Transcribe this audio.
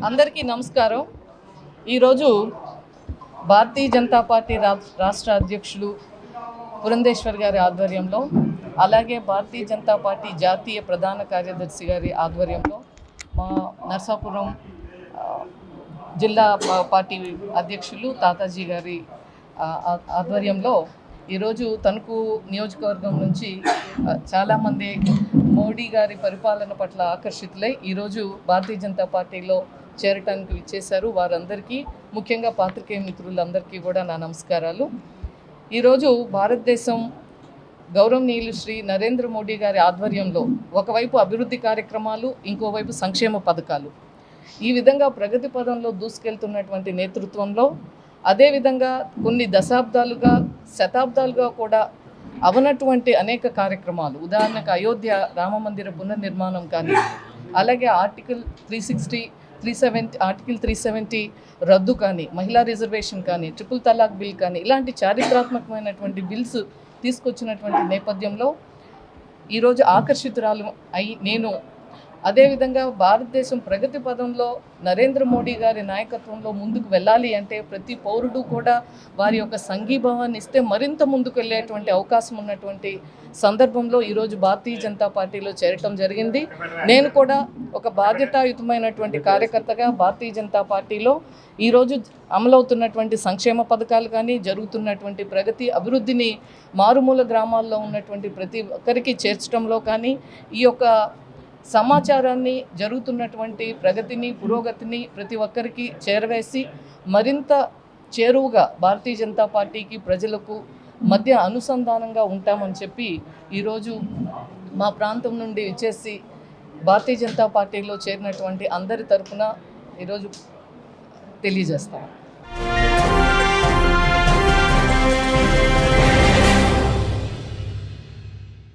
అందరికీ నమస్కారం. ఈరోజు భారతీయ జనతా పార్టీ రాష్ట్ర అధ్యక్షులు పురంధేశ్వర్ గారి ఆధ్వర్యంలో, అలాగే భారతీయ జనతా పార్టీ జాతీయ ప్రధాన కార్యదర్శి గారి ఆధ్వర్యంలో, మా నర్సాపురం జిల్లా పార్టీ అధ్యక్షులు తాతాజీ గారి ఆధ్వర్యంలో ఈరోజు తణుకు నియోజకవర్గం నుంచి చాలామంది మోడీ గారి పరిపాలన పట్ల ఆకర్షితులై ఈరోజు భారతీయ జనతా పార్టీలో చేరటానికి విచ్చేశారు. వారందరికీ, ముఖ్యంగా పాత్రికేయ మిత్రులందరికీ కూడా నా నమస్కారాలు. ఈరోజు భారతదేశం గౌరవనీయులు శ్రీ నరేంద్ర మోడీ గారి ఆధ్వర్యంలో ఒకవైపు అభివృద్ధి కార్యక్రమాలు, ఇంకోవైపు సంక్షేమ పథకాలు, ఈ విధంగా ప్రగతి పదంలో దూసుకెళ్తున్నటువంటి నేతృత్వంలో, అదేవిధంగా కొన్ని దశాబ్దాలుగా, శతాబ్దాలుగా కూడా అవనటువంటి అనేక కార్యక్రమాలు, ఉదాహరణకు అయోధ్య రామమందిర పునర్నిర్మాణం కానీ, అలాగే ఆర్టికల్ 370 రద్దు కానీ, మహిళా రిజర్వేషన్ కానీ, ట్రిపుల్ తలాక్ బిల్ కానీ, ఇలాంటి చారిత్రాత్మకమైనటువంటి బిల్స్ తీసుకొచ్చినటువంటి నేపథ్యంలో ఈరోజు ఆకర్షితురాలు అయి నేను, అదేవిధంగా భారతదేశం ప్రగతి పదంలో నరేంద్ర మోడీ గారి నాయకత్వంలో ముందుకు వెళ్ళాలి అంటే ప్రతి పౌరుడు కూడా వారి యొక్క సంఘీభావాన్ని ఇస్తే మరింత ముందుకు వెళ్ళేటువంటి అవకాశం ఉన్నటువంటి సందర్భంలో ఈరోజు భారతీయ జనతా పార్టీలో చేరటం జరిగింది. నేను కూడా ఒక బాధ్యతాయుతమైనటువంటి కార్యకర్తగా భారతీయ జనతా పార్టీలో ఈరోజు అమలవుతున్నటువంటి సంక్షేమ పథకాలు కానీ, జరుగుతున్నటువంటి ప్రగతి అభివృద్ధిని మారుమూల గ్రామాల్లో ఉన్నటువంటి ప్రతి ఒక్కరికి చేర్చడంలో కానీ, ఈ యొక్క సమాచారాన్ని, జరుగుతున్నటువంటి ప్రగతిని, పురోగతిని ప్రతి ఒక్కరికి చేరవేసి మరింత చేరువుగా భారతీయ జనతా పార్టీకి, ప్రజలకు మధ్య అనుసంధానంగా ఉంటామని చెప్పి ఈరోజు మా ప్రాంతం నుండి వచ్చేసి భారతీయ జనతా పార్టీలో చేరినటువంటి అందరి తరఫున ఈరోజు తెలియజేస్తాం.